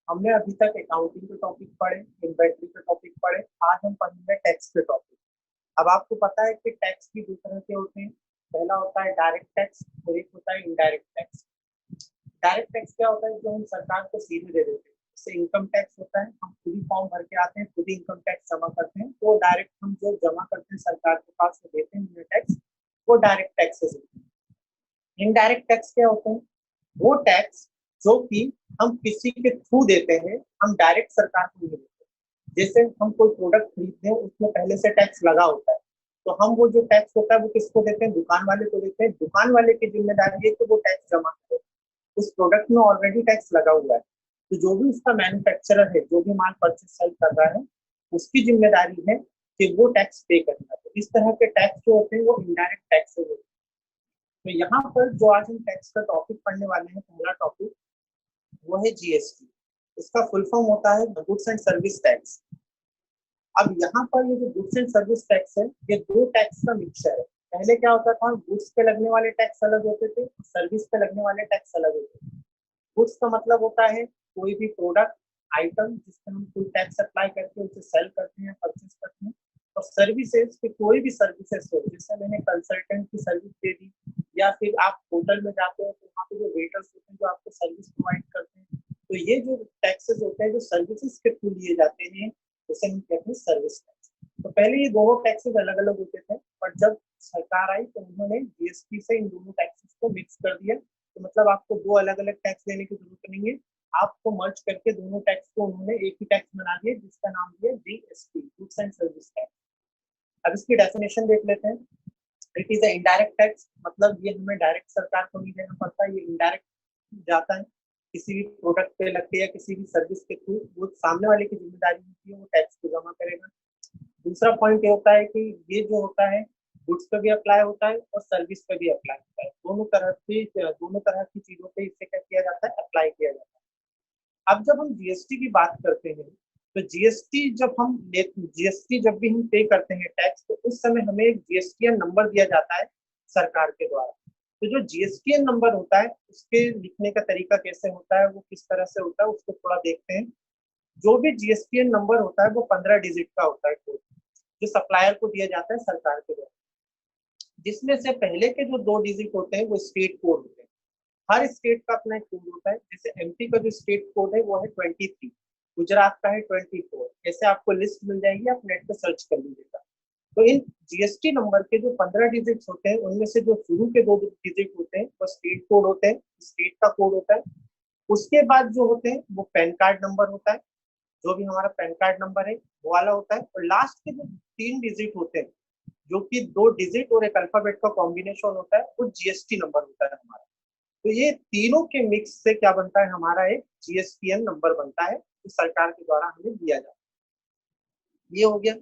हमने अभी तक अकाउंटिंग के टॉपिक पढ़े, इन्वेंटरी के टॉपिक पढ़े, आज हम पढ़ेंगे टैक्स के टॉपिक। अब आपको पता है कि टैक्स भी दो तरह के होते हैं। पहला होता है डायरेक्ट टैक्स और एक होता है इनडायरेक्ट टैक्स। डायरेक्ट टैक्स क्या होता है? जो हम सरकार को सीधे दे देते हैं। जैसे इनकम टैक्स होता है, हम खुद ही फॉर्म भर के आते हैं, खुद ही इनकम टैक्स जमा करते हैं, तो डायरेक्ट हम जो जमा करते हैं सरकार के पास में देते हैं टैक्स, वो डायरेक्ट टैक्सेस होते हैं। इनडायरेक्ट टैक्स क्या होते हैं? वो टैक्स जो कि हम किसी के थ्रू देते हैं, हम डायरेक्ट सरकार को नहीं देते। जैसे हम कोई प्रोडक्ट खरीदते हैं, उसमें पहले से टैक्स लगा होता है, तो हम वो जो टैक्स होता है वो किसको देते हैं? दुकान वाले को देते हैं। दुकान वाले की जिम्मेदारी है कि वो टैक्स जमा करे। उस प्रोडक्ट में ऑलरेडी टैक्स लगा हुआ है, तो जो भी उसका मैन्युफैक्चरर है, जो भी माल परचेज सेल कर रहा है, उसकी जिम्मेदारी है कि वो टैक्स पे करना। तो इस तरह के टैक्स जो होते हैं वो इनडायरेक्ट टैक्स होते हैं। तो यहाँ पर जो आज हम टैक्स का टॉपिक पढ़ने वाले हैं, पहला टॉपिक वो है जीएसटी। इसका फुल फॉर्म होता है गुड्स एंड सर्विस टैक्स। अब यहाँ पर ये जो गुड्स एंड सर्विस टैक्स है, ये दो टैक्स का मिक्सचर है। पहले क्या होता था? गुड्स पे लगने वाले टैक्स अलग होते थे, सर्विस पे लगने वाले टैक्स अलग होते थे। गुड्स का मतलब होता है कोई भी प्रोडक्ट आइटम जिस पर हम फुल टैक्स अप्लाई करके उसे सेल करते हैं, परचेज करते हैं। और सर्विसेज की कोई भी सर्विसेज हो, जैसे मैंने कंसल्टेंट की सर्विस दे दी, या फिर आप होटल में जाते हो तो वहाँ पे जो वेटर्स होते हैं जो आपको सर्विस प्रोवाइड करते हैं, तो ये जो टैक्सेस होते हैं जो सर्विसेज के थ्रू लिए जाते हैं, उसे हम कहते हैं सर्विस टैक्स। तो पहले ये दोनों टैक्सेस अलग अलग होते थे, पर जब सरकार आई तो उन्होंने जीएसटी से इन दोनों टैक्सेस को मिक्स कर दिया। तो मतलब आपको दो अलग अलग टैक्स देने की जरूरत नहीं है, आपको मर्ज करके दोनों टैक्स को उन्होंने एक ही टैक्स बना दिया, जिसका नाम दिया GST, goods and service tax. अब इसकी डेफिनेशन देख लेते हैं। It is a indirect tax, मतलब ये हमें डायरेक्ट सरकार को नहीं देना पड़ता, ये इनडायरेक्ट जाता है किसी भी प्रोडक्ट पे लग के या किसी भी सर्विस के थ्रू। वो सामने वाले की जिम्मेदारी होती है, वो टैक्स को जमा करेगा। दूसरा पॉइंट ये होता है कि ये जो होता है गुड्स पे भी अप्लाई होता है और सर्विस पे भी अप्लाई होता है। दोनों तरह की चीजों पे इसे क्या किया जाता है? अप्लाई किया जाता है। अब जब हम जीएसटी की बात करते हैं, तो जीएसटी जब भी हम पे करते हैं टैक्स, तो उस समय हमें एक जीएसटीएन नंबर दिया जाता है सरकार के द्वारा। तो जो जीएसटीएन नंबर होता है, उसके लिखने का तरीका कैसे होता है, वो किस तरह से होता है, उसको थोड़ा देखते हैं। जो भी जीएसटीएन नंबर होता है वो 15 डिजिट का होता है कोड, जो सप्लायर को दिया जाता है सरकार के द्वारा। जिसमें से पहले के जो 2 डिजिट होते हैं वो स्टेट कोड होते हैं। हर स्टेट का अपना एक कोड होता है। जैसे एमपी का जो स्टेट कोड है वो है 23, गुजरात का है 24। ऐसे आपको लिस्ट मिल जाएगी, आप नेट पे सर्च कर लीजिएगा। तो इन जीएसटी नंबर के जो 15 डिजिट होते हैं, उनमें से जो शुरू के 2 डिजिट होते हैं वो स्टेट कोड होते हैं, स्टेट का कोड होता है। उसके बाद जो होते हैं वो पैन कार्ड नंबर होता है, जो भी हमारा पैन कार्ड नंबर है वो वाला होता है। और लास्ट के जो 3 डिजिट होते हैं, जो कि 2 डिजिट और एक अल्फाबेट का कॉम्बिनेशन होता है, वो जीएसटी नंबर होता है हमारा। तो ये तीनों के मिक्स से क्या बनता है? हमारा एक जीएसटीएन नंबर बनता है, जो सरकार के द्वारा हमें दिया जाता है। ये हो गया।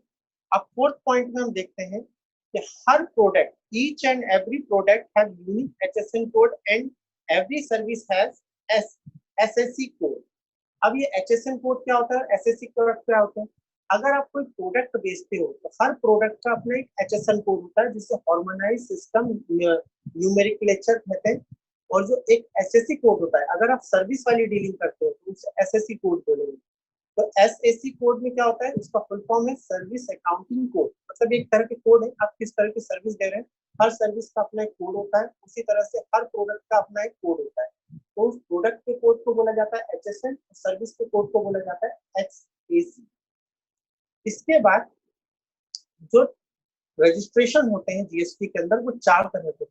अब फोर्थ पॉइंट में हम देखते हैं कि हर product, each and every product have unique HSN code and every service has SSC code. अब ये एचएसएन कोड क्या होता है, एसएससी कोड क्या होता है? अगर आप कोई प्रोडक्ट बेचते हो तो हर प्रोडक्ट का अपना एक एचएसएन कोड होता है, जिसे हार्मोनाइज सिस्टम न्यूमेरिकलेचर कहते हैं। और जो एक एसएससी कोड होता है, अगर आप सर्विस वाली डीलिंग करते हो तो उसे एसएससी कोड बोलेंगे। तो एसएससी कोड में क्या होता है? इसका फुल फॉर्म है सर्विस अकाउंटिंग कोड। मतलब एक तरह के कोड है, आप किस तरह की सर्विस दे रहे हैं, हर सर्विस का अपना एक कोड होता है। उसी तरह से हर प्रोडक्ट का अपना एक कोड होता है। तो उस प्रोडक्ट के कोड को बोला जाता है एचएसएन, सर्विस के कोड को बोला जाता है एक्सएसी। इसके बाद जो रजिस्ट्रेशन होते हैं जीएसटी के अंदर, वो 4 तरह के।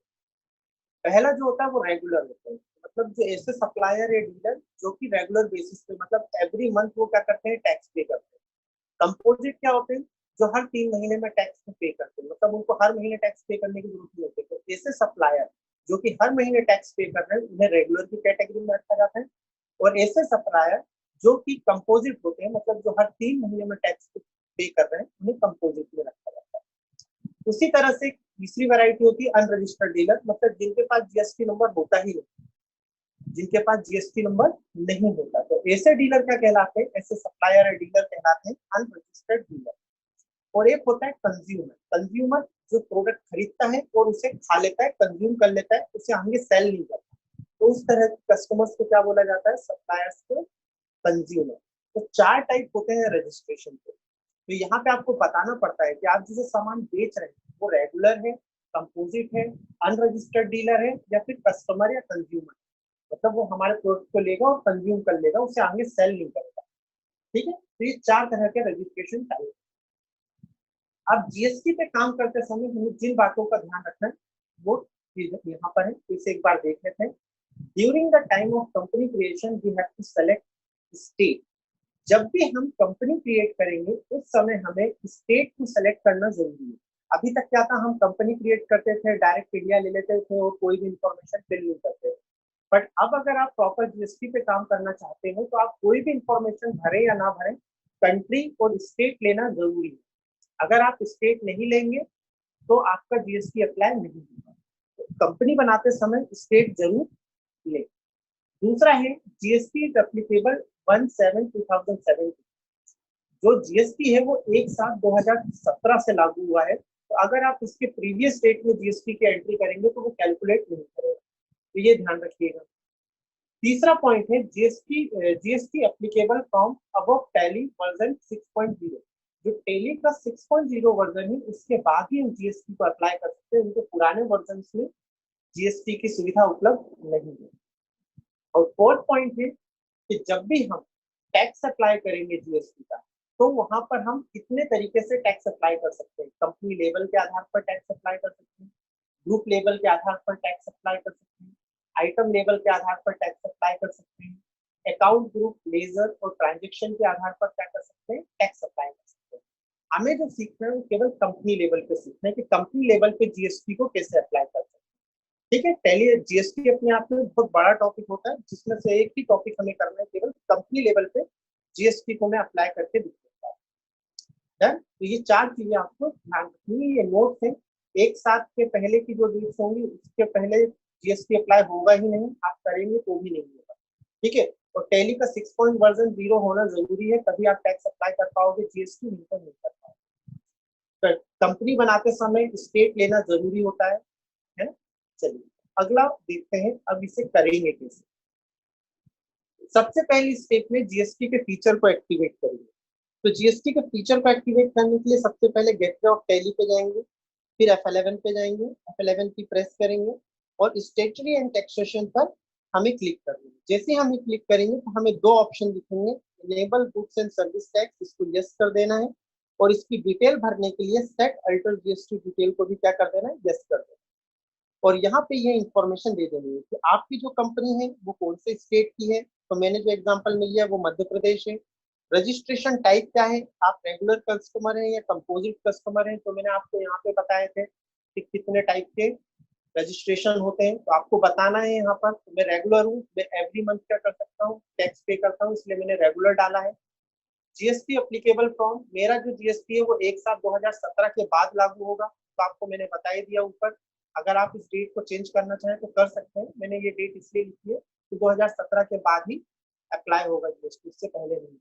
पहला जो होता है वो रेगुलर होता है, मतलब जो ऐसे सप्लायर या डीलर जो कि रेगुलर बेसिस पे, मतलब एवरी मंथ वो क्या करते हैं? टैक्स पे करते हैं। कंपोजिट क्या होते हैं? जो हर 3 महीने में टैक्स पे करते हैं, मतलब उनको हर महीने टैक्स पे करने की जरूरत नहीं होती। तो ऐसे सप्लायर जो कि हर महीने टैक्स पे कर रहे हैं, उन्हें रेगुलर की कैटेगरी में रखा जाता है। और ऐसे सप्लायर जो कि कंपोजिट होते हैं, मतलब जो हर 3 महीने में टैक्स पे कर रहे हैं, उन्हें कंपोजिट में रखा जाता है। उसी तरह से तीसरी वैरायटी होती है अनरजिस्टर्ड डीलर, मतलब जिनके पास जीएसटी नंबर होता ही नहीं, जिनके पास जीएसटी नंबर नहीं होता। तो ऐसे डीलर क्या कहलाते हैं? ऐसे सप्लायर और डीलर कहलाते हैं अनरजिस्टर्ड डीलर। और एक होता है कंज्यूमर। कंज्यूमर जो प्रोडक्ट खरीदता है और उसे खा लेता है, कंज्यूम कर लेता है, उसे आगे सेल नहीं करता। तो उस तरह के कस्टमर्स को क्या बोला जाता है? सप्लायर्स को कंज्यूमर। तो 4 टाइप होते हैं रजिस्ट्रेशन के। तो यहाँ पे आपको बताना पड़ता है कि आप जिसे सामान बेच रहे हैं वो रेगुलर है, कंपोजिट है, अनरजिस्टर्ड डीलर है, या फिर कस्टमर या कंज्यूमर। मतलब वो हमारे प्रोडक्ट को लेगा और कंज्यूम कर लेगा, उसे आगे सेल नहीं करेगा। ठीक है, तो ये 4 तरह के रजिस्ट्रेशन टाइप। अब जीएसटी पे काम करते समय हमें जिन बातों का ध्यान रखना है वो यहाँ पर है, इसे एक बार देख लेते हैं। During the time of company creation we have to select state. जब भी हम कंपनी क्रिएट करेंगे उस समय हमें स्टेट को सेलेक्ट करना जरूरी है। अभी तक क्या था, हम कंपनी क्रिएट करते थे, डायरेक्ट इंडिया ले लेते थे और कोई भी इंफॉर्मेशन फिल नहीं करते थे। बट अब अगर आप प्रॉपर जीएसटी पे काम करना चाहते हो तो आप कोई भी इंफॉर्मेशन भरे या ना भरे, कंट्री और स्टेट लेना जरूरी है। अगर आप स्टेट नहीं लेंगे तो आपका जीएसटी अप्लाई नहीं होगा। तो कंपनी बनाते समय स्टेट जरूर ले। दूसरा है जीएसटी इज एप्लीकेबल 1/7/2017। जो जीएसटी है वो 1/7/2017 से लागू हुआ है। तो अगर आप इसके प्रीवियस डेट में जीएसटी की एंट्री करेंगे तो वो कैलकुलेट नहीं करेगा, तो ये ध्यान रखिएगा। तीसरा पॉइंट है GST applicable from above tally version 6.0। जो टैली का 6.0 वर्जन है उसके बाद ही हम जीएसटी को अप्लाई कर सकते हैं, उनके पुराने वर्जन में जीएसटी की सुविधा उपलब्ध नहीं है। और फोर्थ पॉइंट है कि जब भी हम टैक्स अप्लाई करेंगे जीएसटी का, तो वहां पर हम कितने तरीके से टैक्स अप्लाई कर सकते हैं। कंपनी लेवल के आधार पर टैक्स अप्लाई कर सकते हैं, ग्रुप लेवल के आधार पर टैक्स अप्लाई कर सकते हैं, आइटम लेवल के आधार पर टैक्स अप्लाई कर सकते हैं, अकाउंट ग्रुप, लेजर और ट्रांजेक्शन के आधार पर क्या कर सकते हैं, टैक्स अप्लाई कर सकते हैं। हमें जो सीखना है वो केवल कंपनी लेवल पे सीखना है कि कंपनी लेवल पे जीएसटी को कैसे अप्लाई कर सकते हैं। ठीक है, पहले जीएसटी अपने आप में बहुत बड़ा टॉपिक होता है, जिसमें से एक ही टॉपिक हमें करना है, केवल कंपनी लेवल पे जीएसटी को मैं अप्लाई करके दिखाऊंगा। तो ये 4 चीजें आपको ध्यान रखनी है, ये नोट्स है। एक साथ के पहले की जो डेट्स होंगी उसके पहले जीएसटी अप्लाई होगा ही नहीं, आप करेंगे तो भी नहीं होगा। ठीक है, और टैली का 6.0 होना जरूरी है, तभी आप टैक्स अप्लाई कर पाओगे, जीएसटी नहीं तो नहीं कर पाओगे। कंपनी बनाते समय स्टेट लेना जरूरी होता है ना। चलिए अगला देखते हैं, अब इसे करेंगे कैसे। सबसे पहली स्टेप में जीएसटी के फीचर को एक्टिवेट करेंगे। तो जीएसटी के फीचर को एक्टिवेट करने के लिए सबसे पहले गेटवे ऑफ टैली पे जाएंगे, फिर F11 पे जाएंगे, F11 की प्रेस करेंगे और स्टेटरी एंड टैक्सेशन पर हमें क्लिक करना है। जैसे हम क्लिक करेंगे तो हमें 2 ऑप्शन दिखेंगे, enable goods and service tax, इसको यस कर देना है, और इसकी डिटेल भरने के लिए सेट अल्टर जीएसटी डिटेल को भी क्या कर देना है, यस कर देना है। और यहाँ पे ये इंफॉर्मेशन दे देनी है कि आपकी जो कंपनी है वो कौन से स्टेट की है। तो मैंने जो एग्जांपल मिल लिया वो मध्य प्रदेश है। रजिस्ट्रेशन टाइप क्या है, आप रेगुलर कस्टमर हैं या कंपोजिट कस्टमर हैं। तो मैंने आपको यहाँ पे बताए थे कि कितने टाइप के रजिस्ट्रेशन होते हैं, तो आपको बताना है यहाँ पर। तो मैं रेगुलर हूँ, मैं एवरी मंथ क्या कर सकता हूँ, टैक्स पे करता हूँ, इसलिए मैंने रेगुलर डाला है। जीएसटी अप्लीकेबल फ्रॉम, मेरा जो जीएसटी है वो 1/7/2017 के बाद लागू होगा, तो आपको मैंने बता ही दिया ऊपर। अगर आप इस डेट को चेंज करना चाहें तो कर सकते हैं, मैंने ये डेट इसलिए लिखी है कि 2017 के बाद ही अप्लाई होगा जीएसटी, इससे पहले नहीं।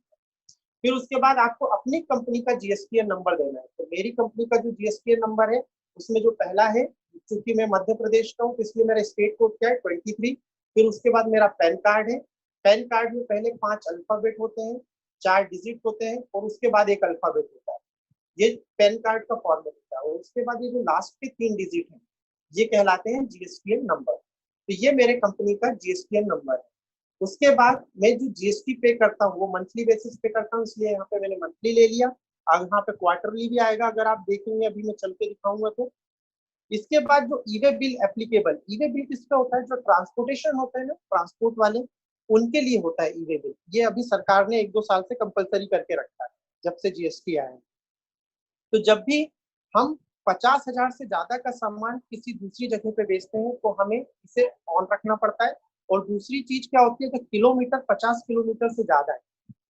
फिर उसके बाद आपको अपनी कंपनी का जीएसटीएन नंबर देना है। तो मेरी कंपनी का जो जीएसटीएन नंबर है उसमें जो पहला है, क्योंकि मैं मध्य प्रदेश का हूँ तो इसलिए मेरा स्टेट कोड क्या है, 23। फिर उसके बाद मेरा पैन कार्ड है। पैन कार्ड में पहले 5 अल्फाबेट होते हैं, 4 डिजिट होते हैं और उसके बाद एक अल्फाबेट होता है। ये पैन कार्ड का फॉर्मेट होता है। और उसके बाद ये जो लास्ट के 3 डिजिट हैं ये कहलाते हैं जीएसटीएन नंबर। तो ये मेरे कंपनी का जीएसटीएन नंबर है। उसके बाद मैं जो जीएसटी पे करता हूँ वो मंथली बेसिस पे करता हूँ, इसलिए यहाँ पे मैंने मंथली ले लिया। अब यहाँ पे क्वार्टरली भी आएगा, अगर आप देखेंगे अभी मैं चल के दिखाऊंगा तो। इसके बाद जो e-way bill applicable, e-way bill किसका होता है, जो ट्रांसपोर्टेशन होता है ना, ट्रांसपोर्ट वाले, उनके लिए होता है ईवे बिल। ये अभी सरकार ने 1-2 साल से कंपलसरी करके रखा है जब से जीएसटी आया है। तो जब भी हम 50,000 से ज्यादा का सामान किसी दूसरी जगह पे बेचते हैं तो हमें इसे ऑन रखना पड़ता है। और दूसरी चीज क्या होती है कि किलोमीटर 50 किलोमीटर से ज्यादा है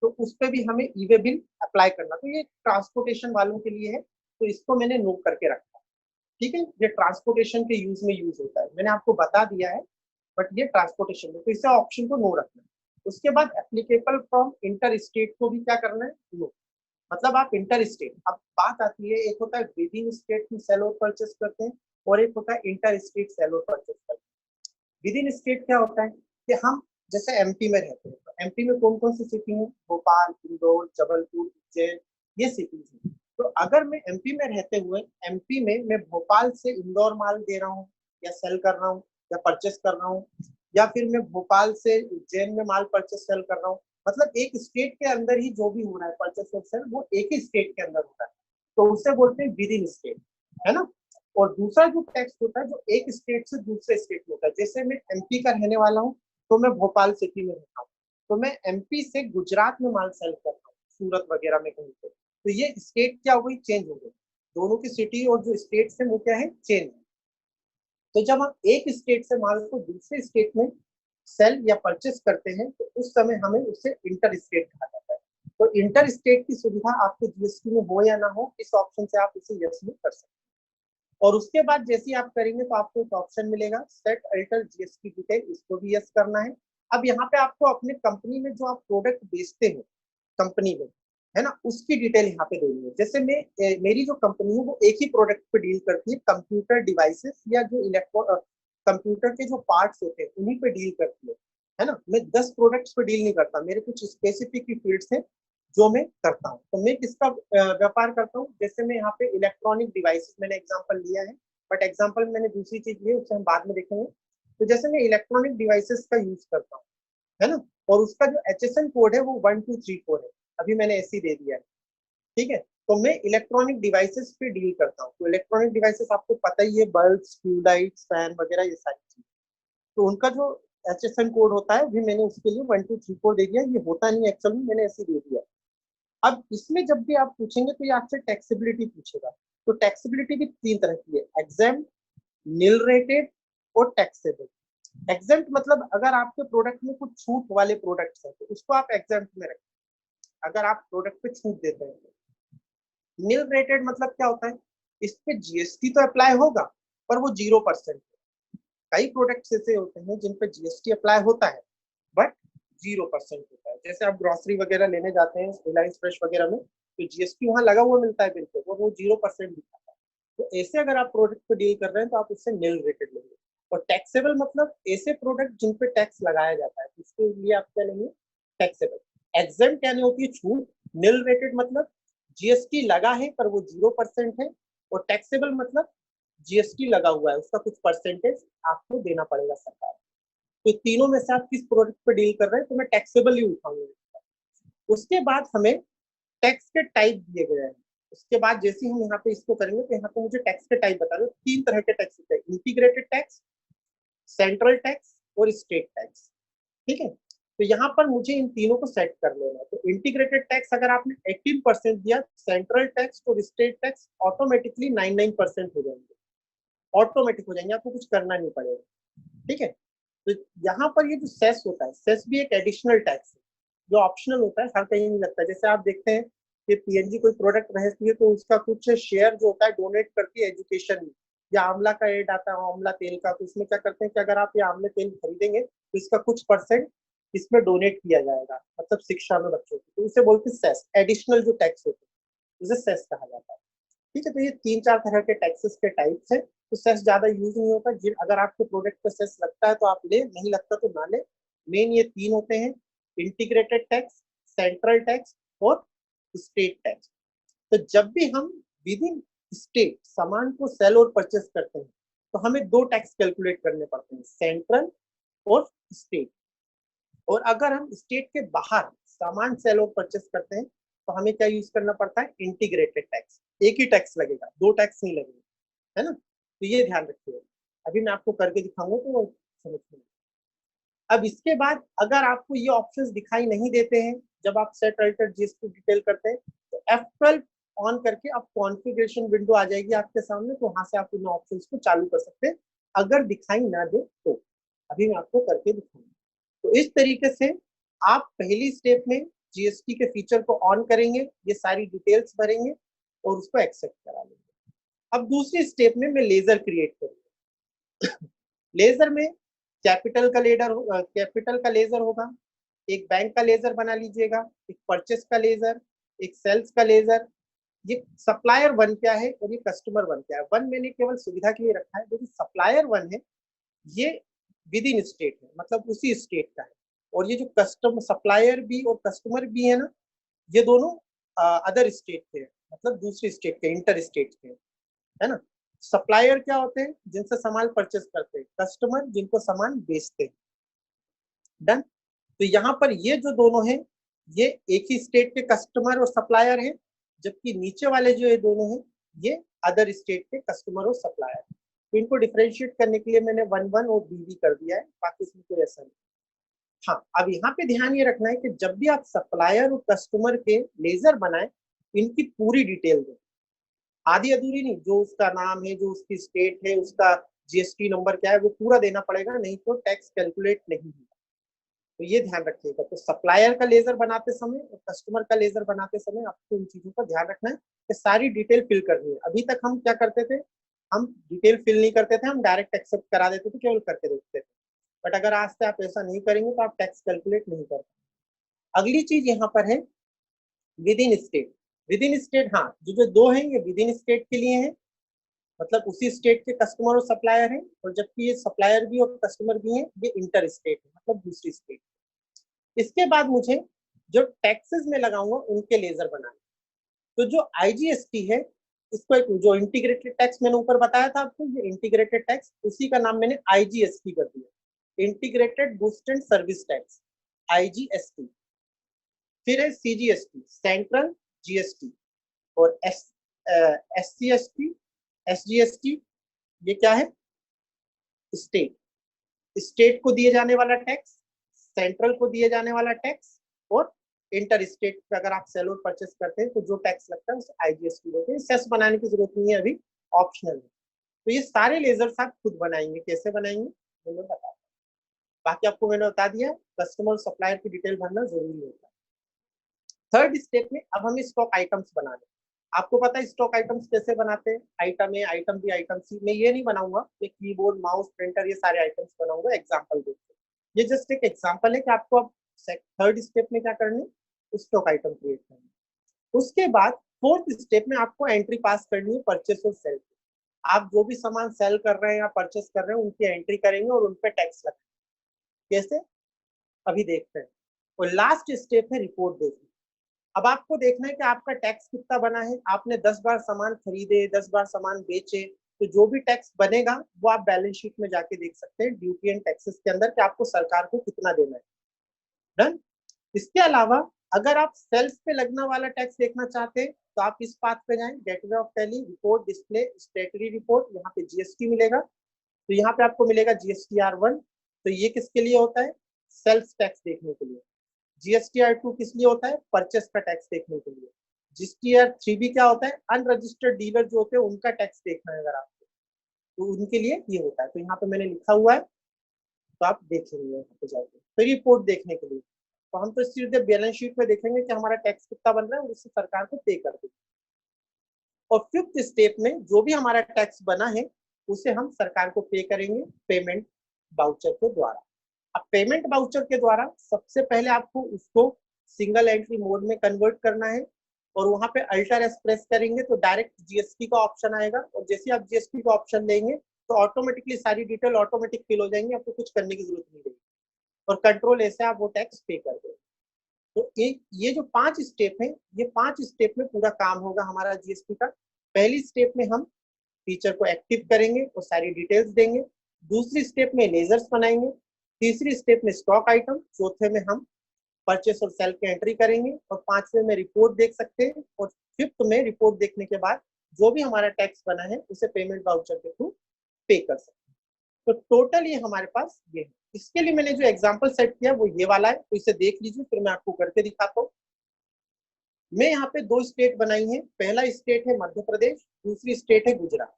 तो उस पर भी हमें ईवे बिल अप्लाई करना। तो ये ट्रांसपोर्टेशन वालों के लिए है, तो इसको मैंने नोट करके रखा। ठीक है, ये ट्रांसपोर्टेशन के यूज में यूज होता है, मैंने आपको बता दिया है, बट ये ट्रांसपोर्टेशन में, तो इसे ऑप्शन को नो रखना है। उसके बाद एप्लीकेबल फ्रॉम इंटर स्टेट को भी क्या करना है, नो। मतलब आप इंटर स्टेट, अब बात आती है, एक होता है विद इन स्टेट में सेल और परचेस करते हैं और एक होता है इंटर स्टेट सेल और परचेस करते हैं। विद इन स्टेट क्या होता है कि हम जैसे एमपी में रहते हैं, तो एमपी में कौन कौन सी सिटी है? भोपाल, इंदौर, जबलपुर, उज्जैन, ये सिटीज है। तो अगर मैं एमपी में रहते हुए एमपी में मैं भोपाल से इंदौर माल दे रहा हूँ या सेल कर रहा हूँ या परचेस कर रहा हूँ, या फिर मैं भोपाल से उज्जैन में माल परचेस सेल कर रहा हूँ, मतलब एक स्टेट के अंदर ही जो भी हो रहा है परचेस और सेल, वो एक ही स्टेट के अंदर होता है, तो उसे बोलते हैं विद इन स्टेट, है ना। और दूसरा जो टैक्स होता है जो एक स्टेट से दूसरे स्टेट में होता है, जैसे मैं एमपी का रहने वाला हूँ तो मैं भोपाल सिटी में रहता हूँ, तो मैं एमपी से गुजरात में माल सेल कर रहा हूँ, सूरत वगैरह में कहीं पे, तो ये स्टेट क्या हो गई? चेंज हो गई। दोनों की सिटी और जो स्टेट है वो क्या है? चेंज। तो जब हम एक स्टेट से माल को दूसरे स्टेट में सेल या परचेस करते हैं तो उस समय हमें उसे इंटर स्टेट कहा जाता है। तो इंटर स्टेट की सुविधा आपके जीएसटी में हो या ना हो, इस ऑप्शन से आप इसे यस में कर सकते हैं। और उसके बाद जैसे ही आप करेंगे तो आपको एक ऑप्शन मिलेगा सेट अल्टर जीएसटी डिटेल, इसको भी यस करना है। अब यहाँ पे आपको अपने कंपनी में जो आप प्रोडक्ट बेचते हैं कंपनी में, है ना, उसकी डिटेल यहाँ पे देनी है। जैसे मेरी जो कंपनी है वो एक ही प्रोडक्ट पे डील करती है, कंप्यूटर डिवाइसेस या जो कंप्यूटर के जो पार्ट्स होते हैं उन्हीं पे डील करती है ना। मैं 10 प्रोडक्ट्स पे डील नहीं करता, मेरे कुछ स्पेसिफिक फील्ड्स हैं जो मैं करता हूँ। तो मैं किसका व्यापार करता हूँ? जैसे मैं यहाँ पे इलेक्ट्रॉनिक डिवाइसेस मैंने एग्जांपल लिया है, बट एग्जांपल मैंने दूसरी चीज ली है, उससे हम बाद में देखेंगे। तो जैसे मैं इलेक्ट्रॉनिक डिवाइसेस का यूज करता हूँ, है ना, और उसका जो एचएसएन कोड है वो 1234 है, अभी मैंने ऐसी दे दिया है, ठीक है। तो मैं इलेक्ट्रॉनिक डिवाइसेस पे डील करता हूँ। तो इलेक्ट्रॉनिक डिवाइसेस आपको पता ही है, बल्ब, ट्यूबलाइट, फैन वगैरह, ये सारी चीज। तो उनका जो एचएसएन कोड होता है, भी मैंने उसके लिए 1234 दे दिया। ये होता नहीं एक्चुअली, मैंने ऐसे दे दिया। अब इसमें जब भी आप पूछेंगे तो ये आपसे टैक्सेबिलिटी पूछेगा। तो टैक्सेबिलिटी भी तीन तरह की है, एग्जेम्प्ट, नील रेटेड और टैक्सेबल। एग्जेम्प्ट मतलब अगर आपके प्रोडक्ट में कुछ छूट वाले प्रोडक्ट्स हैं तो उसको आप एग्जेम्प्ट में रखें, अगर आप प्रोडक्ट पे छूट देते हैं। नील रेटेड मतलब क्या होता है? इस पे जीएसटी तो अप्लाई होगा पर वो 0%। कई प्रोडक्ट्स ऐसे होते हैं जिन पे जीएसटी अप्लाई होता है बट 0% होता है। जैसे आप ग्रोसरी वगैरह लेने जाते हैं रिलायंस फ्रेश वगैरह में, तो जीएसटी वहां लगा हुआ मिलता है बिल पे, वो 0% दिखाता है। तो ऐसे अगर आप प्रोडक्ट पे डील कर रहे हैं तो आप उससे नील रेटेड लेंगे। और टैक्सेबल मतलब ऐसे प्रोडक्ट जिन पे टैक्स लगाया जाता है, इसके लिए आप क्या लेंगे? टैक्सेबल। एग्जेम्प्ट यानी होती है छूट, नील रेटेड मतलब जीएसटी लगा है पर वो 0% है, और टैक्सेबल मतलब जीएसटी लगा हुआ है, उसका कुछ परसेंटेज आपको देना पड़ेगा सरकार। तो तीनों में से आप किस प्रोडक्ट पे डील कर रहे हैं, तो मैं टैक्सेबल ही उठाऊंगा। उसके बाद हमें टैक्स के टाइप दिए गए हैं। उसके बाद जैसे हम यहाँ पे इसको करेंगे तो यहाँ पे मुझे टैक्स के टाइप बता दो। तीन तरह के टैक्स होते हैं, इंटीग्रेटेड टैक्स, सेंट्रल टैक्स और स्टेट टैक्स, ठीक है। तो यहाँ पर मुझे इन तीनों को सेट कर लेना है। तो इंटीग्रेटेड टैक्स अगर आपने 18% दिया, सेंट्रल टैक्स और स्टेट टैक्स ऑटोमेटिकली 99% हो जाएंगे, ऑटोमेटिक हो जाएंगे, आपको कुछ करना नहीं पड़ेगा, ठीक है। तो यहाँ पर ये जो सेस होता है, सेस भी एक एडिशनल टैक्स है जो ऑप्शनल होता है, हर कहीं नहीं लगता है। जैसे आप देखते हैं कि पीएनजी कोई प्रोडक्ट भेजती है तो उसका कुछ शेयर जो होता है डोनेट करती है एजुकेशन में, या आंवला का एड आता है आंवला तेल का, तो इसमें क्या करते हैं कि अगर आप ये आंवले तेल खरीदेंगे तो इसका कुछ परसेंट इसमें डोनेट किया जाएगा, मतलब शिक्षा में बच्चों की, तो इसे बोलते हैं सेस। एडिशनल जो टैक्स होते हैं उसे सेस कहा जाता है, ठीक है। तो ये तीन चार तरह के टैक्सेस के टाइप्स है। तो सेस ज्यादा यूज नहीं होता, अगर आपके प्रोडक्ट पे सेस लगता है तो आप ले, नहीं लगता तो ना ले। मेन ये तीन होते हैं, इंटीग्रेटेड टैक्स, सेंट्रल टैक्स और स्टेट टैक्स। तो जब भी हम विद इन स्टेट सामान को सेल और परचेस करते हैं तो हमें दो टैक्स कैलकुलेट करने पड़ते हैं, सेंट्रल और स्टेट। और अगर हम स्टेट के बाहर सामान सेल और परचेस करते हैं तो हमें क्या यूज करना पड़ता है? Integrated tax. एक ही टैक्स लगेगा, दो टैक्स नहीं लगेंगे, है ना। तो ये ध्यान रखिए, अभी मैं आपको करके दिखाऊंगा तो समझ में। अब इसके बाद अगर आपको ये ऑप्शंस दिखाई नहीं देते हैं जब आप सेट अल्टर जीएसटी डिटेल करते हैं, तो F12 ऑन करके आप कॉन्फ़िगरेशन विंडो आ जाएगी आपके सामने, तो वहां से आप इन ऑप्शंस को चालू कर सकते हैं अगर दिखाई ना दे तो। अभी मैं आपको करके दिखाऊंगा। तो इस तरीके से आप पहली स्टेप में जीएसटी के फीचर को ऑन करेंगे, ये सारी डिटेल्स भरेंगे और उसको एक्सेप्ट करा लेंगे। अब दूसरी स्टेप में मैं लेजर क्रिएट करूंगा। लेजर में कैपिटल का लेजर होगा, एक बैंक का लेजर बना लीजिएगा, एक परचेस का लेजर, एक सेल्स का लेजर। ये सप्लायर वन क्या है और ये कस्टमर वन क्या है? वन मैंने केवल सुविधा के लिए रखा है, जो सप्लायर वन है ये विद इन स्टेट है, मतलब उसी स्टेट का है। और ये जो कस्टम सप्लायर भी और कस्टमर भी है ना, ये दोनों अदर स्टेट के हैं, मतलब दूसरी स्टेट के, इंटर स्टेट के, है ना। सप्लायर क्या होते हैं, जिनसे सामान परचेस करते हैं, कस्टमर जिनको सामान बेचते हैं। डन। तो यहाँ पर ये जो दोनों हैं, ये एक ही स्टेट के कस्टमर और सप्लायर हैं, जबकि नीचे वाले जो ये दोनों हैं, ये अदर स्टेट के कस्टमर और सप्लायर। तो इनको डिफरेंशिएट करने के लिए मैंने 1-1 और BB कर दिया है, बाकी इसमें कोई ऐसा नहीं। हाँ, अब यहाँ पे ध्यान ये रखना है कि जब भी आप सप्लायर और कस्टमर के लेजर बनाए, इनकी पूरी डिटेल दें, आधी अधूरी नहीं। जो उसका नाम है, जो उसकी स्टेट है, उसका GST नंबर क्या है, वो पूरा देना पड़ेगा, नहीं तो टैक्स कैलकुलेट नहीं होगा। तो ये ध्यान रखिएगा। तो सप्लायर का लेजर बनाते समय और कस्टमर का लेजर बनाते समय आपको इन चीजों का ध्यान रखना है कि सारी डिटेल फिल करनी है। अभी तक हम क्या करते थे, हम डिटेल फिल नहीं करते थे, हम डायरेक्ट एक्सेप्ट करा देते थे, केवल करके देखते थे। बट अगर आज से आप ऐसा नहीं करेंगे तो आप टैक्स कैलकुलेट नहीं कर पाएंगे। अगली चीज यहाँ पर है with in state. With in state, हाँ, जो दो हैं ये विद इन स्टेट के लिए हैं, मतलब उसी स्टेट के कस्टमर और सप्लायर हैं। और जबकि ये सप्लायर भी और कस्टमर भी हैं, ये इंटर स्टेट है, मतलब दूसरी स्टेट। इसके बाद मुझे जो टैक्सेस में लगाऊंगा उनके लेजर बनाने। तो जो IGST है, इसको एक जो इंटीग्रेटेड टैक्स मैंने ऊपर बताया था आपको, ये इंटीग्रेटेड टैक्स, उसी का नाम मैंने IGST कर दिया, integrated goods and service tax, IGST। फिर है CGST, सेंट्रल GST। और SCST, SGST, ये क्या है, स्टेट। स्टेट को दिए जाने वाला टैक्स, सेंट्रल को दिए जाने वाला टैक्स, और इंटर स्टेट पे अगर आप सेल और परचेस करते हैं तो जो टैक्स लगता है उसे IGST बोलते हैं। सेस बनाने की जरूरत नहीं है, अभी ऑप्शनल है। तो ये सारे लेजर्स आप खुद बनाएंगे, कैसे बनाएंगे मैं बता। बाकी आपको मैंने बता दिया, कस्टमर सप्लायर की डिटेल भरना जरूरी होता है। थर्ड स्टेप में अब हमें स्टॉक आइटम्स बनाने। आपको पता है स्टॉक आइटम्स कैसे बनाते हैं, आइटम ए, आइटम बी, आइटम सी। मैं ये नहीं बनाऊंगा कि कीबोर्ड, माउस, प्रिंटर, ये सारे आइटम्स बनाऊंगा एग्जांपल देकर। ये जस्ट एक एग्जांपल है कि आपको अब थर्ड स्टेप में क्या करना है, स्टॉक आइटम क्रिएट करना है। उसके बाद फोर्थ स्टेप में आपको एंट्री पास करनी है परचेस और सेल। आप जो भी सामान सेल कर रहे हैं या परचेस कर रहे हैं उनकी एंट्री करेंगे और उन पर टैक्स लगाएंगे। कैसे, अभी देखते हैं। और लास्ट स्टेप है रिपोर्ट देखना। अब आपको देखना है कि आपका टैक्स कितना बना है। आपने 10 बार सामान खरीदे, 10 बार सामान बेचे, तो जो भी टैक्स बनेगा वो आप बैलेंस शीट में जाके देख सकते हैं, ड्यूटी एंड टैक्सेस के अंदर, कि आपको सरकार को कितना देना है। डन। इसके अलावा अगर आप सेल्स पे लगने वाला टैक्स देखना चाहते हैं तो आप इस पाथ पे जाएं, gateway of tally, report, display, स्टेटरी report. यहाँ पे GST मिलेगा, तो यहाँ पे आपको मिलेगा GSTR1। तो ये किसके लिए होता है, सेल्स टैक्स देखने के लिए। GSTR2 किस लिए होता है, परचेस का टैक्स देखने के लिए। GSTR3 क्या होता है, अनरजिस्टर्ड डीलर जो होते हैं उनका टैक्स देखना है अगर आपको, तो उनके लिए ये होता है। तो यहाँ पे मैंने लिखा हुआ है, तो आप देखेंगे यहाँ पे जाके। फिर रिपोर्ट देखने के लिए तो हम तो सीधे बैलेंस शीट में देखेंगे कि हमारा टैक्स कितना बन रहा है और उससे सरकार को पे कर देंगे। और फिफ्थ स्टेप में जो भी हमारा टैक्स बना है उसे हम सरकार को पे करेंगे पेमेंट वाउचर के द्वारा। अब पेमेंट वाउचर के द्वारा सबसे पहले आपको उसको सिंगल एंट्री मोड में कन्वर्ट करना है, और वहां पे अल्टर एस प्रेस करेंगे तो डायरेक्ट GST का ऑप्शन आएगा। और जैसे आप GST का ऑप्शन लेंगे तो ऑटोमेटिकली सारी डिटेल ऑटोमेटिक फिल हो जाएंगी, आपको कुछ करने की जरूरत नहीं रहेगी, और कंट्रोल ऐसे आप वो टैक्स पे कर देंगे। तो ये जो 5 स्टेप है, ये 5 स्टेप में पूरा काम होगा हमारा GST का। पहली स्टेप में हम फीचर को एक्टिव करेंगे और सारी डिटेल्स देंगे। दूसरी स्टेप में लेजर्स बनाएंगे। तीसरी स्टेप में स्टॉक आइटम। चौथे में हम परचेस और सेल की एंट्री करेंगे। और पांचवे में रिपोर्ट देख सकते हैं। और फिफ्थ में रिपोर्ट देखने के बाद जो भी हमारा टैक्स बना है उसे पेमेंट वाउचर के थ्रू पे कर सकते हैं। तो टोटल ये हमारे पास ये है। इसके लिए मैंने जो एग्जाम्पल सेट किया वो ये वाला है, तो इसे देख लीजिए, फिर मैं आपको करके दिखाता हूँ। मैं यहाँ पे 2 स्टेट बनाई है। पहला स्टेट है मध्य प्रदेश, दूसरी स्टेट है गुजरात।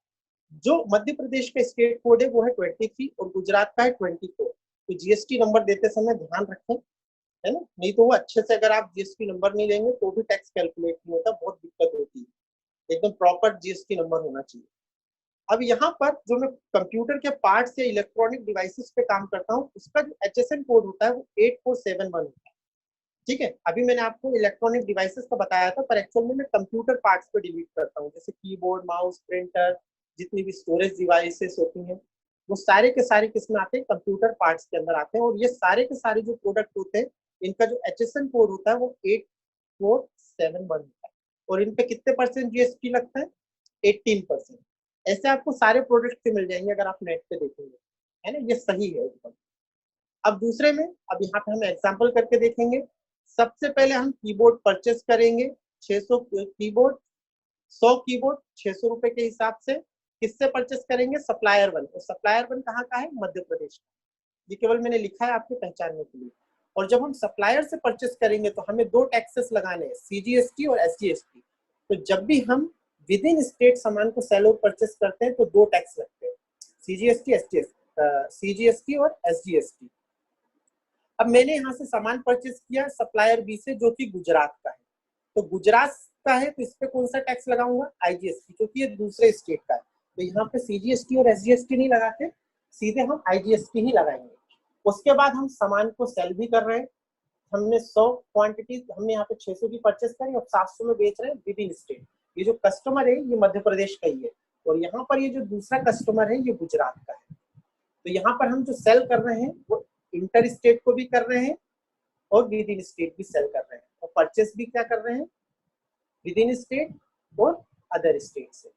जो मध्य प्रदेश का स्टेट कोड है वो है 23 और गुजरात का है 24। तो GST नंबर देते समय ध्यान रखें, है ना, नहीं तो वो अच्छे से अगर आप GST नंबर नहीं लेंगे तो भी टैक्स कैलकुलेट नहीं होता, बहुत दिक्कत होती है। एकदम प्रॉपर GST नंबर होना चाहिए। अब यहाँ पर जो मैं कंप्यूटर के पार्ट्स या इलेक्ट्रॉनिक डिवाइसेस पे काम करता हूँ उसका जो HSN कोड होता है वो 8471 होता है। ठीक है, अभी मैंने आपको इलेक्ट्रॉनिक डिवाइसेस का बताया था, पर एक्चुअल में मैं कंप्यूटर पार्ट्स को डिलीट करता हूँ, जैसे कीबोर्ड, माउस, प्रिंटर, जितनी भी स्टोरेज डिवाइसेस होती हैं, वो सारे के सारे किसमें आते हैं, कंप्यूटर पार्ट्स के अंदर आते हैं। और ये सारे के सारे जो प्रोडक्ट होते हैं इनका जो HSN कोड होता है वो 8471 होता है। और इन पे कितने % GST लगता है, 18%। ऐसे आपको सारे प्रोडक्ट के मिल जाएंगे अगर आप नेट पे देखेंगे, है ना, ये सही है एकदम। अब दूसरे में, अब यहाँ पे हम एग्जांपल करके देखेंगे। सबसे पहले हम कीबोर्ड परचेस करेंगे, 600 कीबोर्ड, 100 कीबोर्ड 600 रुपए के हिसाब से। किससे परचेस करेंगे, सप्लायर वन। और सप्लायर वन कहाँ का है, मध्य प्रदेश का। ये केवल मैंने लिखा है आपके पहचानने के लिए। और जब हम सप्लायर से परचेस करेंगे तो हमें 2 टैक्सेस लगाने हैं, CGST और SGST। तो जब भी हम विद इन स्टेट सामान को सेल और परचेस करते हैं तो 2 टैक्स लगते हैं, CGST और SGST। अब मैंने यहाँ से सामान परचेस किया सप्लायर बी से, जो कि गुजरात का है। तो गुजरात का है तो इस पे कौन सा टैक्स लगाऊंगा, IGST, क्योंकि ये दूसरे स्टेट का है। तो यहाँ पे CGST और SGST नहीं लगाते, सीधे हम IGST ही लगाएंगे। उसके बाद हम सामान को सेल भी कर रहे हैं। हमने 100 क्वांटिटी, हमने यहाँ पे 600 की परचेस करी और 700 में बेच रहे हैं विद इन स्टेट। ये जो कस्टमर है ये मध्य प्रदेश का ही है, और यहाँ पर ये जो दूसरा कस्टमर है ये गुजरात का है। तो यहाँ पर हम जो सेल कर रहे हैं वो इंटर स्टेट को भी कर रहे हैं और विद इन स्टेट भी सेल कर रहे हैं, और परचेस भी क्या कर रहे हैं, विद इन स्टेट और अदर स्टेट से।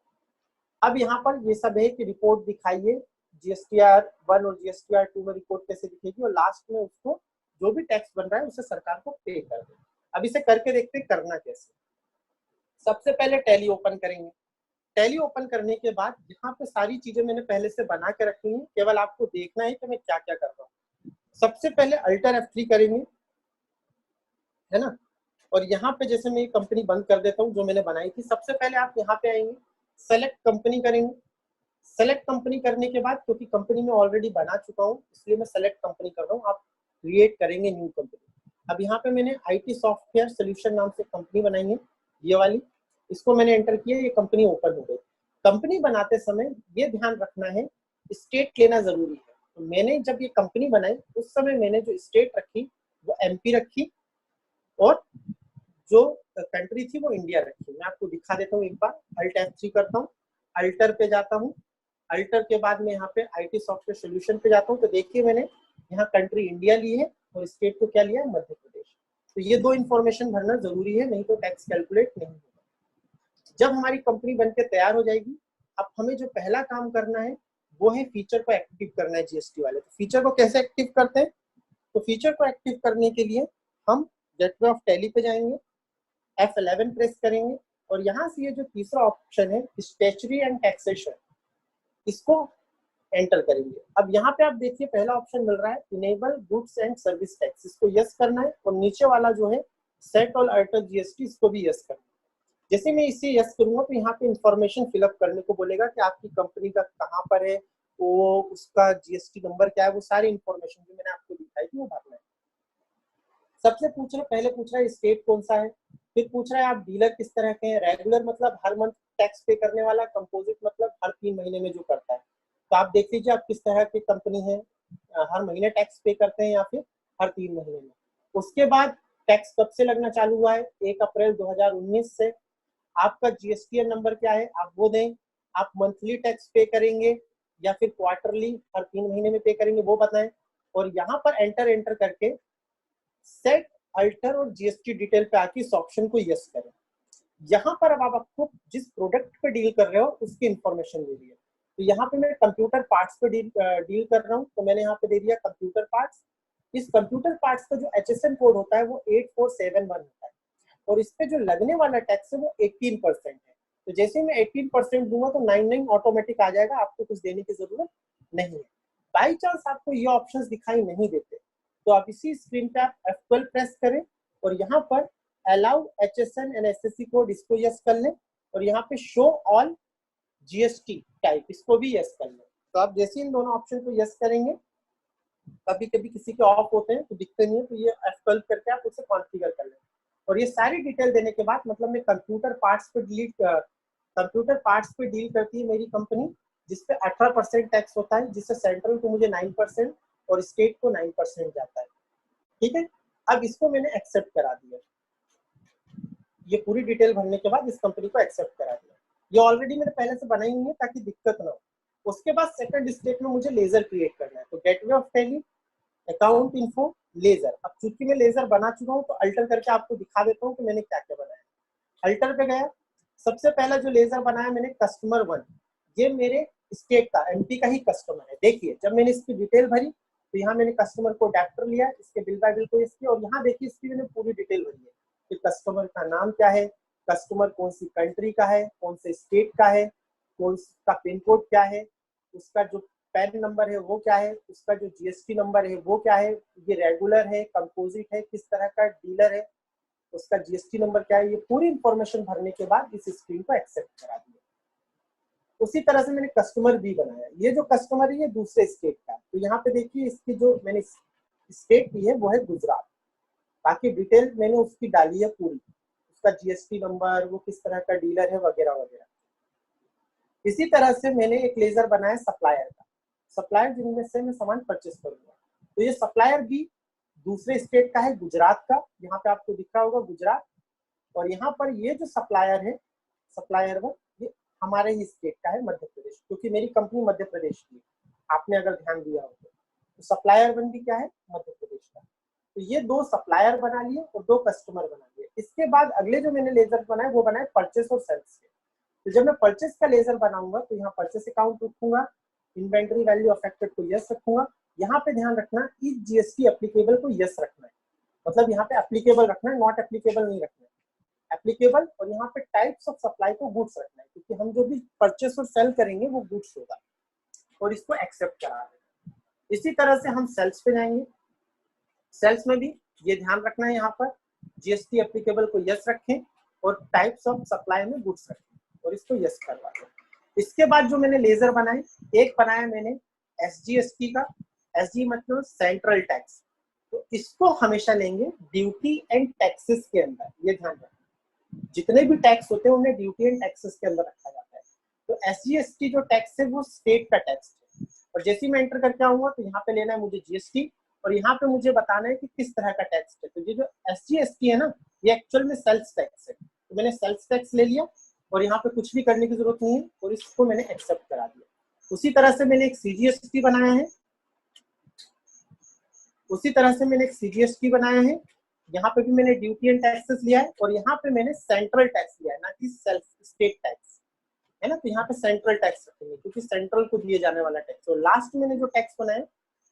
अब यहाँ पर ये सब है कि रिपोर्ट दिखाइए, GSTR 1 और GSTR 2 में रिपोर्ट कैसे दिखेगी, और लास्ट में उसको जो भी टैक्स बन रहा है उसे सरकार को पे कर दे। अब इसे करके देखते हैं करना कैसे। सबसे पहले टैली ओपन करेंगे। टैली ओपन करने के बाद यहाँ पे सारी चीजें मैंने पहले से बना के रखी है, केवल आपको देखना है कि मैं क्या क्या कर रहा हूँ। सबसे पहले अल्टर F3 करेंगे, है ना। और यहाँ पे जैसे मैं ये कंपनी बंद कर देता हूँ जो मैंने बनाई थी। सबसे पहले आप यहाँ पे आएंगे, सेलेक्ट कंपनी करेंगे। सेलेक्ट कंपनी करने के बाद, क्योंकि कंपनी में ऑलरेडी बना चुका हूँ इसलिए मैं सेलेक्ट कंपनी कर रहा हूँ, आप क्रिएट करेंगे न्यू कंपनी। अब यहाँ पे मैंने IT सॉफ्टवेयर सोल्यूशन नाम से कंपनी बनाई है, ये वाली। इसको मैंने एंटर किया, ये कंपनी ओपन हो गई। कंपनी बनाते समय ये ध्यान रखना है, स्टेट लेना जरूरी है। तो मैंने जब ये कंपनी बनाई उस समय मैंने जो स्टेट रखी वो MP रखी, और जो कंट्री थी वो इंडिया रखी। मैं आपको दिखा देता हूँ एक बार। अल्ट F3 करता हूँ, अल्टर पे जाता हूँ। अल्टर के बाद में यहाँ पे IT सॉफ्टवेयर सोल्यूशन पे जाता हूँ। तो देखिए मैंने यहाँ कंट्री इंडिया ली है और स्टेट को क्या लिया है, मध्य प्रदेश। तो ये 2 इंफॉर्मेशन भरना जरूरी है, नहीं तो टैक्स कैलकुलेट नहीं होगा। जब हमारी कंपनी बनके तैयार हो जाएगी, अब हमें जो पहला काम करना है वो है फीचर को एक्टिव करना है GST वाले। तो फीचर को कैसे एक्टिव करते हैं, तो फीचर को एक्टिव करने के लिए हम गेटवे ऑफ टैली पे जाएंगे, F11 प्रेस करेंगे, और यहाँ से ये जो तीसरा ऑप्शन है स्टैट्यूटरी एंड टैक्सेशन, इसको एंटर करेंगे। अब यहाँ पे आप देखिए पहला ऑप्शन मिल रहा है enable goods and service tax, इसको यस करना है। और नीचे वाला जो है सेट ऑल अल्टर GST, इसको भी यस करना है। जैसे मैं इसे यस करूंगा तो यहाँ पे इंफॉर्मेशन फिलअप करने को बोलेगा कि आपकी कंपनी का कहाँ पर है, वो उसका GST नंबर क्या है, वो सारी इंफॉर्मेशन जो मैंने आपको दिखाई थी वो भरना है। सबसे पूछ रहा, पहले पूछ रहा है स्टेट कौन सा है, फिर पूछ रहा है आप डीलर किस तरह के हैं, रेगुलर मतलब हर मंथ टैक्स पे करने वाला, कंपोजिट मतलब हर 3 महीने में जो करता है। तो आप देख लीजिए आप किस तरह की कंपनी है, हर महीने टैक्स पे करते हैं या फिर हर 3 महीने में। उसके बाद टैक्स कब से लगना चालू हुआ है, 1 अप्रैल 2019 से। आपका GSTN नंबर क्या है आप वो दें। आप मंथली टैक्स पे करेंगे या फिर क्वार्टरली हर 3 महीने में पे करेंगे वो बताएं। और यहाँ पर एंटर करके सेट अल्टर और GST डिटेल पे आके इस ऑप्शन को यस करें। यहाँ पर अब आप आपको जिस प्रोडक्ट पे डील कर रहे हो उसकी इंफॉर्मेशन दे दी है। तो यहाँ पे मैं कंप्यूटर पार्ट्स पे डील कर रहा हूँ, तो मैंने यहाँ पे दे दिया कंप्यूटर पार्ट्स। इस कंप्यूटर पार्ट्स का जो HSN कोड होता है वो 8471 होता है, और इस पे जो लगने वाला टैक्स है वो 18% है। तो जैसे मैं 18% दूंगा तो 99 ऑटोमेटिक आ जाएगा, आपको कुछ देने की जरूरत नहीं है। बाई चांस आपको ये ऑप्शंस दिखाई नहीं देते तो आप इसी स्क्रीन पे आप F12 प्रेस करें, और यहाँ पर allow HSN and SSC code, इसको यस कर लें। और यहाँ पे शो ऑल GST टाइप, इसको भी यस कर लें। तो आप जैसे इन दोनों ऑप्शन को यस करेंगे, कभी कभी किसी के ऑफ होते हैं तो दिखते नहीं है, तो ये F12 करके आप उसे कॉन्फ़िगर कर लें। और ये सारी डिटेल देने के बाद, मतलब मैं कंप्यूटर पार्ट्स पे डील करती है मेरी कंपनी, जिसपे 18% टैक्स होता है, जिससे सेंट्रल को मुझे 9% और स्टेट को 9% जाता है। ठीक है, अब इसको मैंने एक्सेप्ट करा दिया। ये पूरी डिटेल भरने के बाद इस कंपनी को एक्सेप्ट करा दिया। ये ऑलरेडी मैंने पहले से बनाई हुई है ताकि दिक्कत ना हो। उसके बाद सेकंड स्टेप में मुझे लेजर क्रिएट करना है, तो gateway of Tally, account info, ledger. अब चूंकि मैं लेजर बना चुका हूँ तो अल्टर करके आपको दिखा देता हूँ कि मैंने क्या क्या बनाया। अल्टर पे गया, सबसे पहला जो लेजर बनाया मैंने कस्टमर 1, ये मेरे स्टेट का एमपी का ही कस्टमर है। देखिए जब मैंने इसकी डिटेल भरी तो यहाँ मैंने कस्टमर को अडेप्टर लिया, इसके बिल बाय बिल को इसकी, और यहाँ देखिए इसकी मैंने पूरी डिटेल भरी है कि कस्टमर का नाम क्या है, कस्टमर कौन सी कंट्री का है, कौन से स्टेट का है, कौन सा पिन कोड क्या है, उसका जो पैन नंबर है वो क्या है, उसका जो जीएसटी नंबर है वो क्या है, ये रेगुलर है, कंपोजिट है, किस तरह का डीलर है, उसका जीएसटी नंबर क्या है, ये पूरी इंफॉर्मेशन भरने के बाद इस स्क्रीन को एक्सेप्ट करा दिया। उसी तरह से मैंने कस्टमर भी बनाया, ये जो कस्टमर है ये दूसरे स्टेट का है, तो यहाँ पे देखिए इसकी जो मैंने स्टेट दी है वो है गुजरात, बाकी डिटेल मैंने उसकी डाली है पूरी, उसका जीएसटी नंबर, वो किस तरह का डीलर है वगैरह वगैरह। इसी तरह से मैंने एक लेजर बनाया सप्लायर का, सप्लायर जिनमें से मैं सामान परचेस करूंगा, तो ये सप्लायर भी दूसरे स्टेट का है, गुजरात का, यहाँ पे आपको दिख रहा होगा गुजरात, और यहाँ पर ये जो सप्लायर है, सप्लायर वो ये हमारे ही स्टेट का है, मध्य प्रदेश, क्योंकि मेरी कंपनी मध्य प्रदेश की है, आपने अगर ध्यान दिया हो तो सप्लायर वन भी क्या है, मध्य प्रदेश का। तो ये दो सप्लायर बना लिए और दो कस्टमर बना लिए। इसके बाद अगले जो मैंने लेजर बनाए वो बनाए परचेस और सेल्स के। तो जब मैं परचेस का लेजर बनाऊंगा तो यहाँ परचेस अकाउंट रखूंगा, इन्वेंटरी वैल्यू अफेक्टेड को यस रखूंगा, यहाँ पे ध्यान रखना इस जीएसटी एप्लीकेबल को यस रखना है, मतलब यहाँ पे एप्लीकेबल रखना है, नॉट एप्लीकेबल नहीं रखना है, एप्लीकेबल, और यहाँ पे टाइप्स ऑफ सप्लाई को गुड्स रखना है, क्योंकि हम जो भी परचेस और सेल करेंगे वो गुड्स होगा, और इसको एक्सेप्ट करा देना। इसी तरह से हम सेल्स पे जाएंगे, सेल्स में भी ये ध्यान रखना है, यहाँ पर जीएसटी एप्लीकेबल को यस रखें और टाइप्स ऑफ सप्लाई में गुड्स रखें, और इसको यस करवा दें। इसके बाद जो मैंने लेजर बनाए, एक बनाया मैंने एसजीएसटी का, एसजी मतलब सेंट्रल टैक्स, तो इसको हमेशा लेंगे ड्यूटी एंड टैक्सेस के अंदर, ये ध्यान रखना, जितने भी टैक्स होते हैं उन्हें ड्यूटी एंड टैक्सेस के अंदर रखा जाता है। तो एसजीएसटी जो टैक्स है वो स्टेट का टैक्स है, और जैसे ही मैं एंटर करके आऊंगा तो यहाँ पे लेना है मुझे जीएसटी, और यहाँ पे मुझे बताना है कि किस तरह का टैक्स है। तो ये जो एसजीएसटी है ना, ये एक्चुअल में सेल्स टैक्स है, तो मैंने सेल्स टैक्स ले लिया, और यहाँ पे कुछ भी करने की जरूरत नहीं है, और इसको मैंने एक्सेप्ट करा दिया। उसी तरह से मैंने एक सीजीएसटी बनाया है, उसी तरह से मैंने एक सीजीएसटी बनाया है, यहाँ पे भी मैंने ड्यूटी एंड टैक्सेस लिया है, और यहाँ पे मैंने सेंट्रल टैक्स लिया है, ना कि सेल्फ स्टेट टैक्स है ना, तो यहाँ पे सेंट्रल टैक्स रखेंगे क्योंकि सेंट्रल को दिए जाने वाला टैक्स। और लास्ट मैंने जो टैक्स बनाया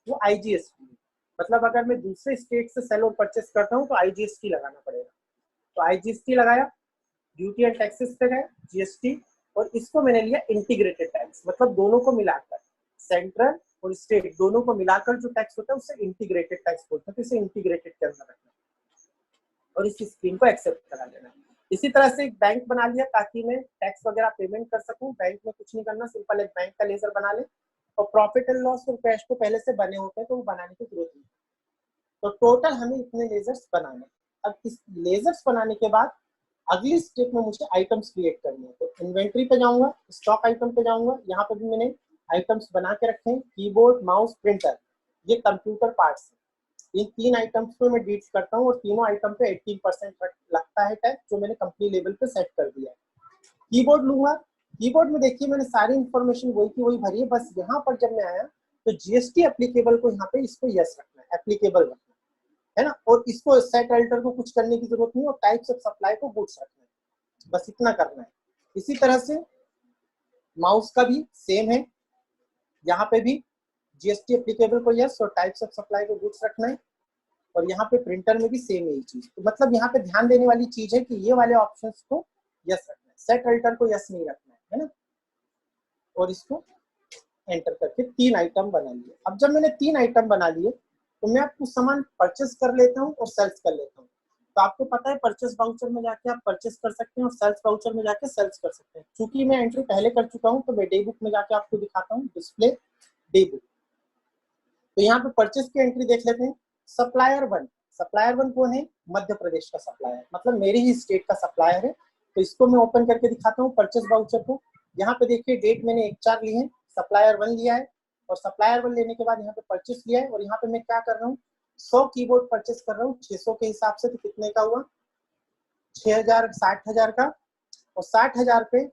वो आईजीएसटी, मतलब अगर मैं दूसरे स्टेट से सेल और परचेस करता हूँ तो आईजीएसटी लगाना पड़ेगा, तो आईजीएसटी लगाया, ड्यूटी एंड टैक्सेस पे गए जीएसटी, और इसको मैंने लिया इंटीग्रेटेड टैक्स, मतलब दोनों को मिलाकर, सेंट्रल और स्टेट दोनों को मिलाकर जो टैक्स होता है उसे इंटीग्रेटेड टैक्स बोलते हैं, तो इसे इंटीग्रेटेड के अंदर रखना और इस स्कीम को एक्सेप्ट करा लेना। इसी तरह से एक बैंक बना लिया ताकि मैं टैक्स वगैरह पेमेंट कर सकूं, बैंक में कुछ नहीं करना, सिंपल एक बैंक का लेजर बना ले, और प्रॉफिट एंड लॉस और कैश को पहले से बने होते हैं तो वो बनाने की जरूरत नहीं। तो टोटल हमें इतने लेजर्स बनाने। अब इस लेजर्स बनाने के बाद अगली स्टेप में मुझे आइटम्स क्रिएट करने हैं, तो इन्वेंट्री पे जाऊंगा, स्टॉक आइटम पे जाऊंगा, यहाँ पे भी मैंने आइटम्स बना के रखे हैं, कीबोर्ड, माउस, प्रिंटर, ये कंप्यूटर पार्ट्स है। इन तीन आइटम्स पे मैं डील करता हूँ, और तीनों आइटम पे 18% लगता है टैक्स, जो मैंने कंपनी लेवल पे सेट कर दिया है। कीबोर्ड लूंगा, कीबोर्ड में देखिए मैंने सारी इंफॉर्मेशन वही की वही भरी है, बस यहाँ पर जब मैं आया तो जीएसटी एप्लीकेबल को यहाँ पे इसको यस रखना है, एप्लीकेबल रखना है ना, और इसको सेट अल्टर को कुछ करने की जरूरत नहीं, और टाइप्स ऑफ सप्लाई को गुड्स रखना है, बस इतना करना है। इसी तरह से माउस का भी सेम है, यहाँ पे भी जीएसटी एप्लीकेबल को यस और टाइप्स ऑफ सप्लाई को गुड्स रखना है, और यहाँ पे प्रिंटर में भी सेम यही चीज। तो मतलब यहाँ पे ध्यान देने वाली चीज है कि ये वाले ऑप्शंस को यस रखना है, सेट अल्टर को यस नहीं रखना है ना, और इसको एंटर करके 3 आइटम बना लिए। अब जब मैंने 3 आइटम बना लिए तो मैं कुछ सामान परचेस कर लेता हूँ और सेल्स कर लेता हूँ। तो आपको पता है परचेस वाउचर में जाके आप परचेस कर सकते हैं और सेल्स वाउचर में जाके सेल्स कर सकते हैं। चूंकि मैं एंट्री पहले कर चुका हूँ तो मैं डे बुक में जाके आपको दिखाता हूँ, डिस्प्ले डे बुक। तो यहाँ पे परचेस की एंट्री देख लेते हैं। सप्लायर वन कौन है? मध्य प्रदेश का सप्लायर, मतलब मेरी ही स्टेट का सप्लायर है। तो इसको मैं ओपन करके दिखाता हूँ परचेस वाउचर को। यहाँ पे देखिए डेट मैंने 1/4 ली है, सप्लायर 1 लिया है, और सप्लायर 1 लेने के बाद यहाँ पे परचेस लिया है, और यहाँ पे मैं क्या कर रहा हूँ 100 कीबोर्ड परचेस कर रहा हूँ 600 के हिसाब से। तो कितने का हुआ? 6000 का। और 60,000 पे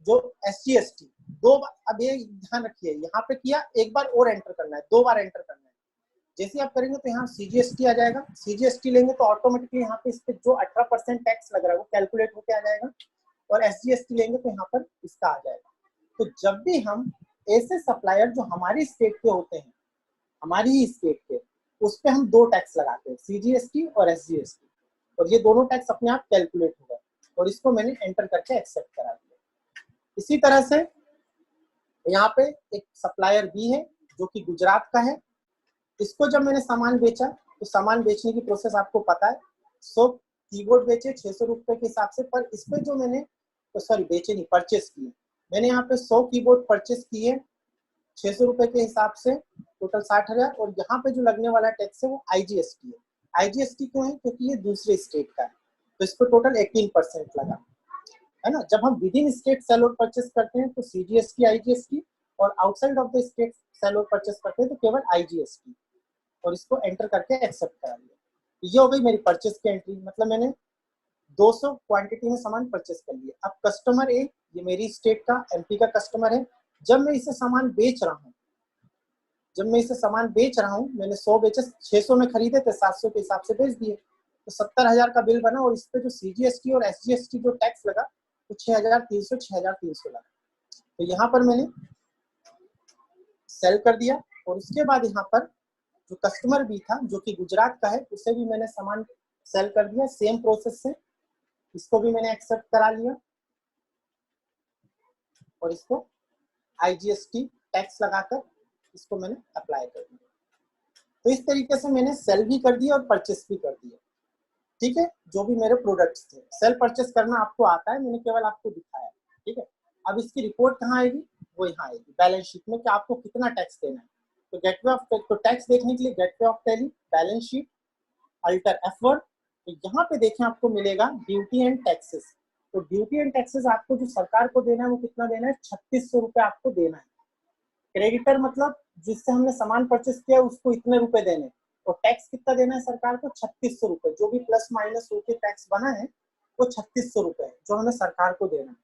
जो SGST दो बार, अब ये ध्यान रखिए, यहाँ पे किया, एक बार और एंटर करना है, 2 बार एंटर करना है। जैसे आप करेंगे तो यहाँ CGST आ जाएगा, CGST लेंगे तो ऑटोमेटिकली यहाँ पे इस पे जो 18% टैक्स लग रहा है वो कैलकुलेट होके आ जाएगा, और SGST लेंगे तो यहाँ पर इसका आ जाएगा। तो जब भी हम ऐसे सप्लायर जो हमारी स्टेट के होते हैं, हमारी ही स्टेट के, उस पे हम 2 टैक्स लगाते हैं, CGST और SGST, और ये दोनों टैक्स अपने आप कैलकुलेट होगा, और इसको मैंने एंटर करके एक्सेप्ट करा दिया। इसी तरह से यहाँ पे एक सप्लायर B है जो कि गुजरात का है। इसको जब मैंने सामान बेचा, तो सामान बेचने की प्रोसेस आपको पता है, 100 कीबोर्ड बेचे 600 रुपए के हिसाब से, पर इस पे जो मैंने, तो सॉरी बेचे नहीं, परचेस किए, मैंने यहाँ पे 100 कीबोर्ड परचेस किए 600 रुपए के हिसाब से, टोटल 60,000, और यहाँ पे जो लगने वाला टैक्स है वो IGST है। IGST क्यों है? क्योंकि ये दूसरे स्टेट का है, तो इस पर टोटल 18% लगा, है ना। जब हम विद इन स्टेट सेल और परचेस करते हैं तो CGST IGST, और outside of the state sale और परचेस करते हैं तो केवल IGST, और इसको एंटर करके एक्सेप्ट करा लिया। ये हो गई मेरी परचेस की एंट्री, मतलब मैंने 200 क्वांटिटी में सामान परचेस कर लिया। अब कस्टमर ए, ये मेरी स्टेट का MP का कस्टमर है, जब मैं इसे सामान बेच रहा हूँ, मैंने 100 बेचे, 600 में खरीदे थे, 700 के हिसाब से बेच दिए, तो 70,000 का बिल बना, और इस पे जो CGST और SGST जो टैक्स लगा तो 6,300 लगा। तो यहाँ पर मैंने सेल कर दिया, और उसके बाद यहाँ पर जो कस्टमर भी था जो कि गुजरात का है, उसे भी मैंने सामान सेल कर दिया सेम प्रोसेस से, इसको भी मैंने एक्सेप्ट करा लिया, और इसको IGST टैक्स लगाकर इसको मैंने अप्लाई कर दिया। तो इस तरीके से मैंने सेल भी कर दिया और परचेस भी कर दिया, ठीक है। जो भी मेरे प्रोडक्ट्स थे, सेल परचेस करना आपको आता है, मैंने केवल आपको दिखाया, ठीक है। अब इसकी रिपोर्ट कहाँ आएगी? वो यहाँ आएगी बैलेंस शीट में, कि आपको कितना टैक्स देना है। तो गेटवे ऑफ, तो टैक्स देखने के लिए gateway of tally, balance sheet, alter F1, तो यहाँ पे देखें आपको मिलेगा ड्यूटी एंड टैक्सेस। तो ड्यूटी एंड टैक्सेस आपको जो सरकार को देना है वो कितना देना है? 3600 रुपए आपको देना है। क्रेडिटर मतलब जिससे हमने सामान परचेस किया उसको इतने रुपए देने, और टैक्स कितना देना है सरकार को? 3600 रुपए। जो भी प्लस माइनस होके टैक्स बना है वो 3600 रुपए है जो हमें सरकार को देना है।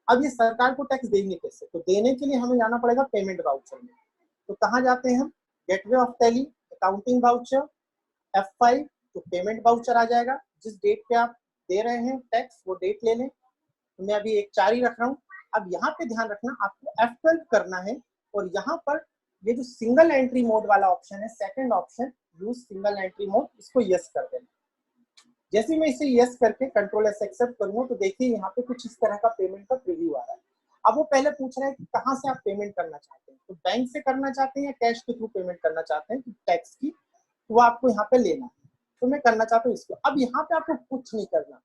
अब ये सरकार को टैक्स देंगे कैसे? तो देने के लिए हमें जाना पड़ेगा पेमेंट वाउचर में। तो कहाँ जाते हैं हम? Gateway of tally, accounting voucher, F5, तो पेमेंट वाउचर आ जाएगा। जिस डेट पे आप दे रहे हैं टैक्स वो डेट ले लें, तो मैं अभी 1/4 ही रख रहा हूँ। अब यहाँ पे ध्यान रखना, आपको F12 करना है, और यहाँ पर ये जो सिंगल एंट्री मोड वाला ऑप्शन है, second option use single entry mode, इसको यस कर देना। जैसे मैं इसे यस करके कंट्रोल S एक्सेप्ट करूंगा तो देखिए यहाँ पे कुछ इस तरह का पेमेंट का प्रीव्यू आ रहा है। अब वो पहले पूछ रहा है कि कहाँ से आप पेमेंट करना चाहते हैं, तो बैंक से करना चाहते हैं या कैश के थ्रू पेमेंट करना चाहते हैं टैक्स की, तो वो आपको यहाँ पे लेना है। तो मैं करना चाहता हूँ इसको। अब यहाँ पे आपको कुछ नहीं करना,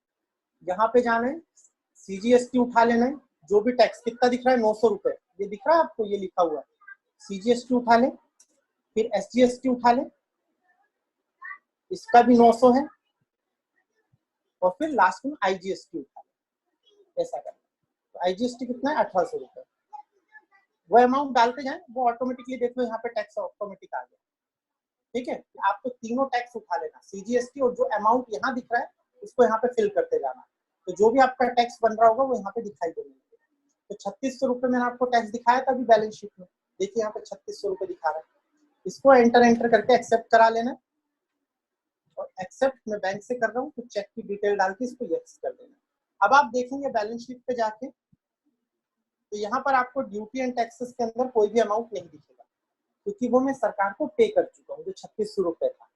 यहाँ पे जाना है, CGST उठा लेना है, जो भी टैक्स कितना दिख रहा है 900 रुपए, ये दिख रहा है आपको, ये लिखा हुआ है, CGST उठा ले, फिर SGST उठा ले, इसका भी 900 है, और फिर लास्ट में IGST उठा ले, ऐसा करना। तो IGST कितना है? 1800 रुपए। वो अमाउंट डालते जाए, वो ऑटोमेटिकली देखो यहाँ पे टैक्स ऑटोमेटिक आ गया, ठीक है। आपको तीनों टैक्स उठा लेना, CGST, और जो अमाउंट यहाँ दिख रहा है उसको यहाँ पे फिल करते जाना, तो जो भी आपका टैक्स बन रहा होगा वो यहाँ पे दिखाई देगा। तो 3600 रुपए मैंने आपको टैक्स दिखाया था अभी बैलेंस शीट में, देखिए यहाँ पे 3600 रुपए दिखा रहा है। इसको एंटर करके एक्सेप्ट करा लेना, और एक्सेप्ट मैं बैंक से कर रहा हूँ तो चेक की डिटेल डाल के इसको यस कर देना। अब आप देखेंगे बैलेंस शीट पे जाके, तो यहाँ पर आपको ड्यूटी एंड टैक्सेस के अंदर कोई भी अमाउंट नहीं दिखेगा, क्योंकि वो मैं सरकार को पे कर चुका हूँ, जो 3600 रुपए था।